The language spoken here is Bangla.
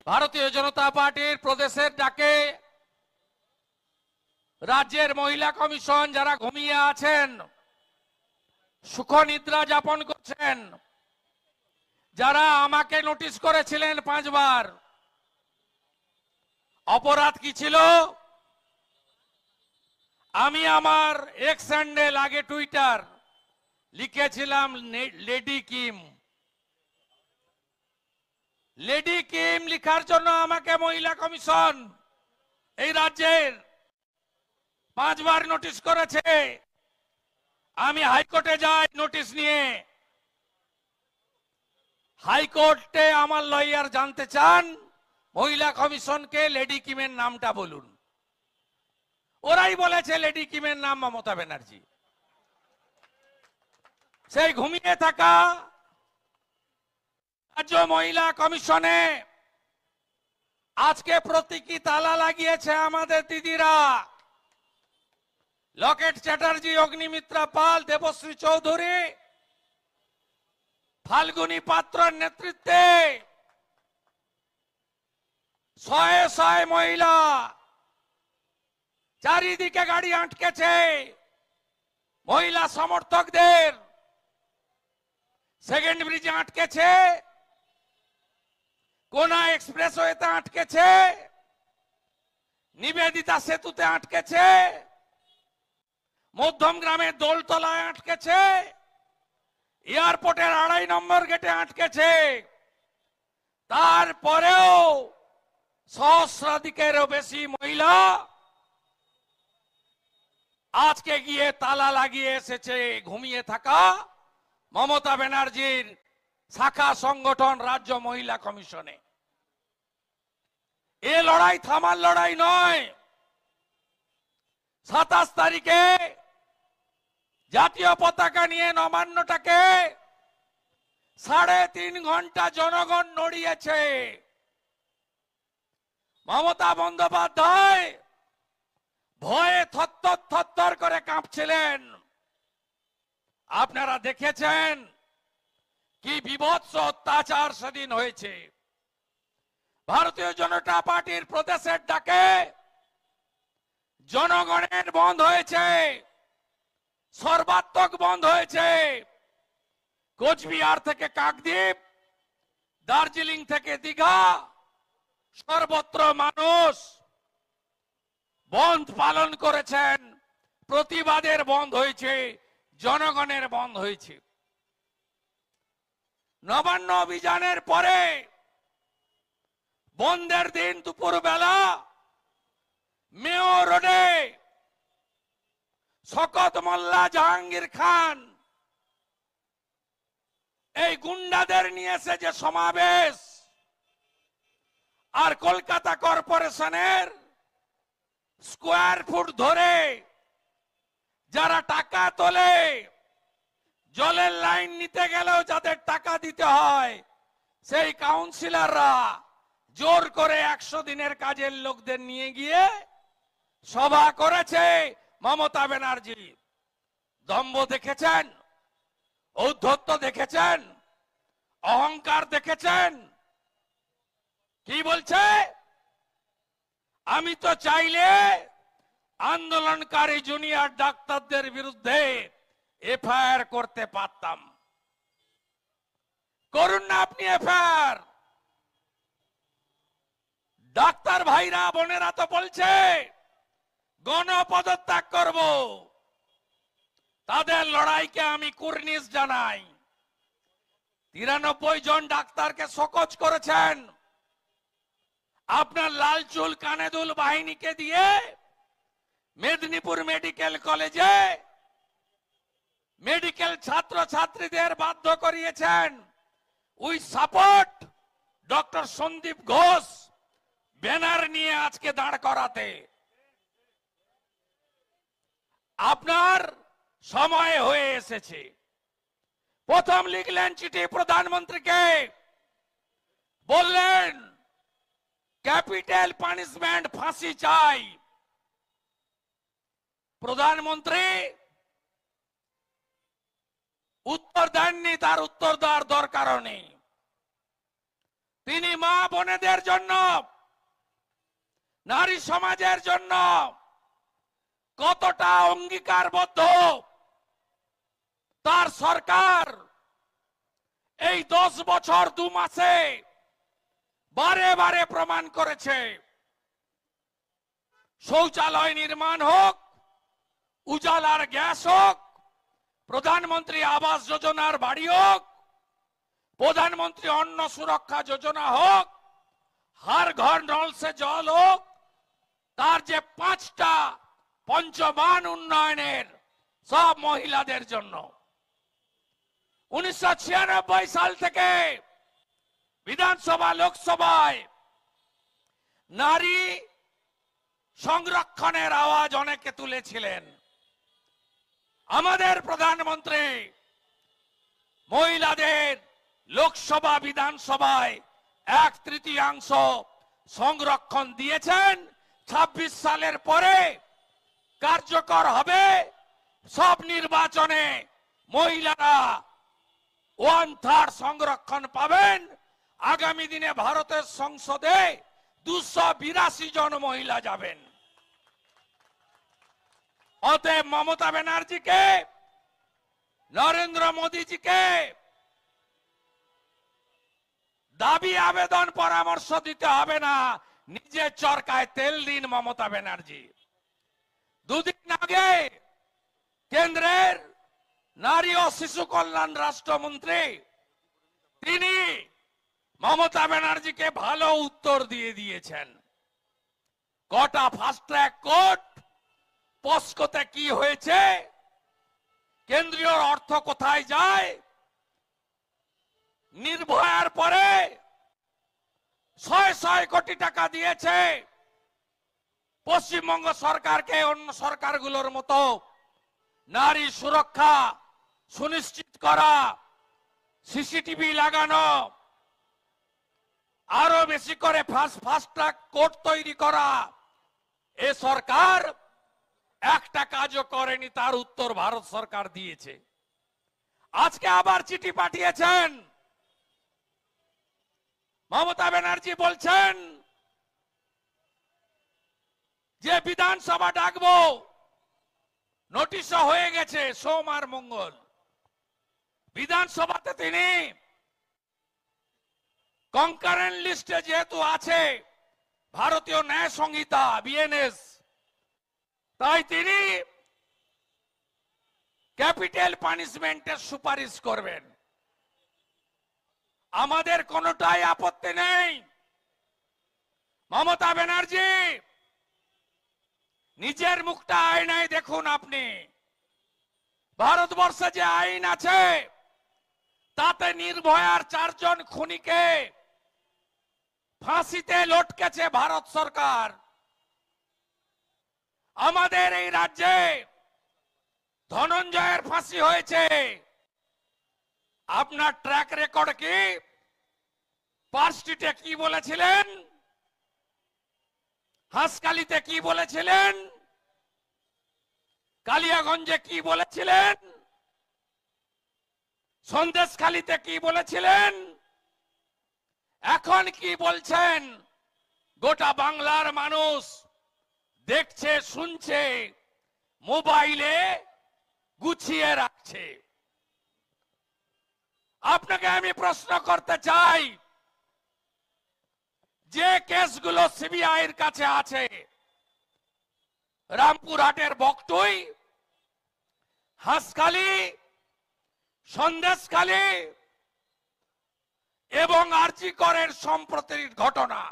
ভারতীয় জনতা পার্টির প্রদেশের ডাকে রাজ্যের মহিলা কমিশন যারা ঘুমিয়ে আছেন, সুখ নিদ্রা যাপন করছেন, যারা আমাকে নোটিশ করেছিলেন 5 বার, অপরাধ কি ছিল? আমি আমার এক্স হ্যান্ডেল, আগে টুইটার, লিখেছিলাম লেডি কিম। লেডি কিম লিখার জন্য আমাকে মহিলা কমিশন এই রাজ্যের 5 বার নোটিশ করেছে। আমি হাইকোর্টে যাই নোটিশ নিয়ে। হাইকোর্টে আমার লয়ার জানতে চান মহিলা কমিশনকে লেডি কিমের নামটা বলুন। ওরাই বলেছে লেডি কিমের নাম মমতা ব্যানার্জি। সেই ঘুমিয়ে থাকা রাজ্য মহিলা কমিশনে আজকে প্রতীকী তালা লাগিয়েছে আমাদের দিদিরা লকেট চ্যাটার্জি, অগ্নিমিত্রা পাল, দেবশ্রী চৌধুরী, ফাল্গুনী পাত্রর নেতৃত্বে শয়ে শয়ে মহিলা চারিদিকে গাড়ি আটকেছে। মহিলা সমর্থকদের সেকেন্ড ব্রিজে আটকেছে, কোনা এক্সপ্রেসওয়েতে আটকেছে, নিবেদিতা সেতুতে আটকেছে, মধ্যম গ্রামের দোলতলায় আটকেছে, এয়ারপোর্টের 2.5 নম্বর গেটে আটকেছে। তারপরেও সহস্রাধিকেরও বেশি মহিলা আজকে গিয়ে তালা লাগিয়ে এসেছে ঘুমিয়ে থাকা মমতা ব্যানার্জির শাখা সংগঠন রাজ্য মহিলা কমিশনে। এ লড়াই থামার লড়াই নয়। 27 তারিখে জাতীয় পতাকা নিয়ে নবান্নটাকে 3.5 ঘন্টা জনগণ নড়িয়েছে। মমতা বন্দ্যোপাধ্যায় ভয়ে থরথর করে কাঁপছিলেন। আপনারা দেখেছেন কি বিভৎস অত্যাচার সেদিন হয়েছে। ভারতীয় জনতা পার্টির প্রদেশের ডাকে জনগণের বন্ধ হয়েছে, সর্বাত্মক বন্ধ হয়েছে। কোচবিহার থেকে কাকদ্বীপ, দার্জিলিং থেকে দীঘা, সর্বত্র মানুষ বন্ধ পালন করেছেন। প্রতিবাদের বন্ধ হয়েছে, জনগণের বন্ধ হয়েছে। নবান্ন অভিযানের পরে বন্ধের দিন দুপুর বেলা মেয়ো রোডে শকত মোল্লা, জাহাঙ্গীর খান এই গুন্ডাদের নিয়ে এসে যে সমাবেশ, আর কলকাতা কর্পোরেশনের স্কোয়ার ফুট ধরে যারা টাকা তোলে, জলের লাইন নিতে গেলেও যাদের টাকা দিতে হয়, সেই কাউন্সিলররা জোর করে 100 দিনের কাজের লোকদের নিয়ে গিয়ে সভা করেছে মমতা ব্যানার্জি। দম্ভ দেখেছেন, ঔদ্ধত্য দেখেছেন, অহংকার দেখেছেন। কি বলছে? আমি তো চাইলে আন্দোলনকারী জুনিয়র ডাক্তারদের বিরুদ্ধে এফআইআর করতে পারতাম। করুন না আপনি এফআইআর। ডাক্তার ভাইরা বোনেরা তো বলছে গণপদত্যাগ করব। তাদের লড়াইকে আমি কুর্নিশ জানাই। 93 জন ডাক্তারকে শোকজ করেছেন। আপনার লাল চুল কানে দুল বাহিনীকে দিয়ে মেদিনীপুর মেডিকেল কলেজে মেডিকেল ছাত্র ছাত্রীদের বাধ্য করিয়েছেন we support doctor Sandip Ghosh banner নিয়ে আজকে দাঁড় করাতে। আপনার সময় হয়ে এসেছে। প্রথম লিখলেন চিঠি প্রধানমন্ত্রীকে, বললেন ক্যাপিটাল পানিশমেন্ট, ফাঁসি চাই। প্রধানমন্ত্রী উত্তর দেননি, তার উত্তর দেওয়ার দরকারও নেই। তিনি মা বোনেদের জন্য, নারী সমাজের জন্য কতটা অঙ্গীকারবদ্ধ তার সরকার এই 10 বছর 2 মাসে বারে বারে প্রমাণ করেছে। শৌচালয় নির্মাণ হোক, উজালার গ্যাস হোক, প্রধানমন্ত্রী আবাস যোজনার বাড়ি হোক, প্রধানমন্ত্রী অন্ন সুরক্ষা যোজনা হোক, हर घर नल से जल হোক, তার যে 5টা পঞ্চমান উন্নয়নের সব মহিলাদের জন্য 1996 সাল থেকে বিধানসভা লোকসভায় নারী সংরক্ষণের আওয়াজ অনেকে তুলেছিলেন। আমাদের প্রধানমন্ত্রী মহিলাদের লোকসভা বিধানসভায় 1/3 সংরক্ষণ দিয়েছেন। 26 সালের পরে কার্যকর হবে। সব নির্বাচনে মহিলারা 1/3 সংরক্ষণ পাবেন। আগামী দিনে ভারতের সংসদে 282 জন মহিলা যাবেন। অতএব মমতা ব্যানার্জিকে, নরেন্দ্র মোদীজিকে দাবি আবেদন পরামর্শ দিতে হবে না, নিজের চরকায় তেল দিন মমতা ব্যানার্জি। 2 দিন আগে কেন্দ্রের নারী ও শিশু কল্যাণ রাষ্ট্রমন্ত্রী তিনি মমতা ব্যানার্জিকে ভালো উত্তর দিয়ে দিয়েছেন। কটা ফাস্ট ট্র্যাক কোর্ট, পস্কোতে কি হয়েছে, কেন্দ্রীয় অর্থ কোথায় যায়, নির্ভয়ার পরে 600 কোটি টাকা দিয়েছে পশ্চিমবঙ্গ সরকারকে। অন্য সরকারগুলোর মতো নারী সুরক্ষা সুনিশ্চিত করা, সিসিটিভি লাগানো, আরো বেশি করে ফাস্ট ট্র্যাক কোর্ট তৈরি করা, এ সরকার একটা কাজও করেনি। তার উত্তর ভারত সরকার দিয়েছে। আজকে আবার চিঠি পাঠিয়েছেন। মমতা ব্যানার্জি বলছেন যে বিধানসভা ডাকবো, নোটিশও হয়ে গেছে সোম আর মঙ্গল। বিধানসভাতে তিনি কনকারেন্ট লিস্টে যেহেতু আছে ভারতীয় ন্যায় সংহিতা বিএনএস, তাই তিনি ক্যাপিটাল পানিশমেন্টের সুপারিশ করবেন। আমাদের কোনটাই আপত্তি নেই। মমতা ব্যানার্জি নিজের মুখটা আয়নায় দেখুন। আপনি ভারতবর্ষে যে আইন আছে তাতে নির্ভয়ার 4 জন খুনিকে ফাঁসিতে লটকেছে ভারত সরকার। আমাদের এই রাজ্যে ধনঞ্জয়ের ফাঁসি হয়েছে। আপনার ট্র্যাক রেকর্ড কি? পার্ক স্ট্রিটে কি বলেছিলেন, হাসকালিতে কি বলেছিলেন, কালিয়াগঞ্জে কি বলেছিলেন, সন্দেশখালীতে কি বলেছিলেন, এখন কি বলছেন? গোটা বাংলার মানুষ দেখছে, শুনছে, মোবাইলে গুছিয়ে রাখছে। আপনাকে আমি প্রশ্ন করতে চাই, যে কেসগুলো সিবিআই এর কাছে আছে, রামপুরহাটের বকটুই, হাসখালি, সন্দেশখালী এবং আরজি করের সম্প্রতির ঘটনা,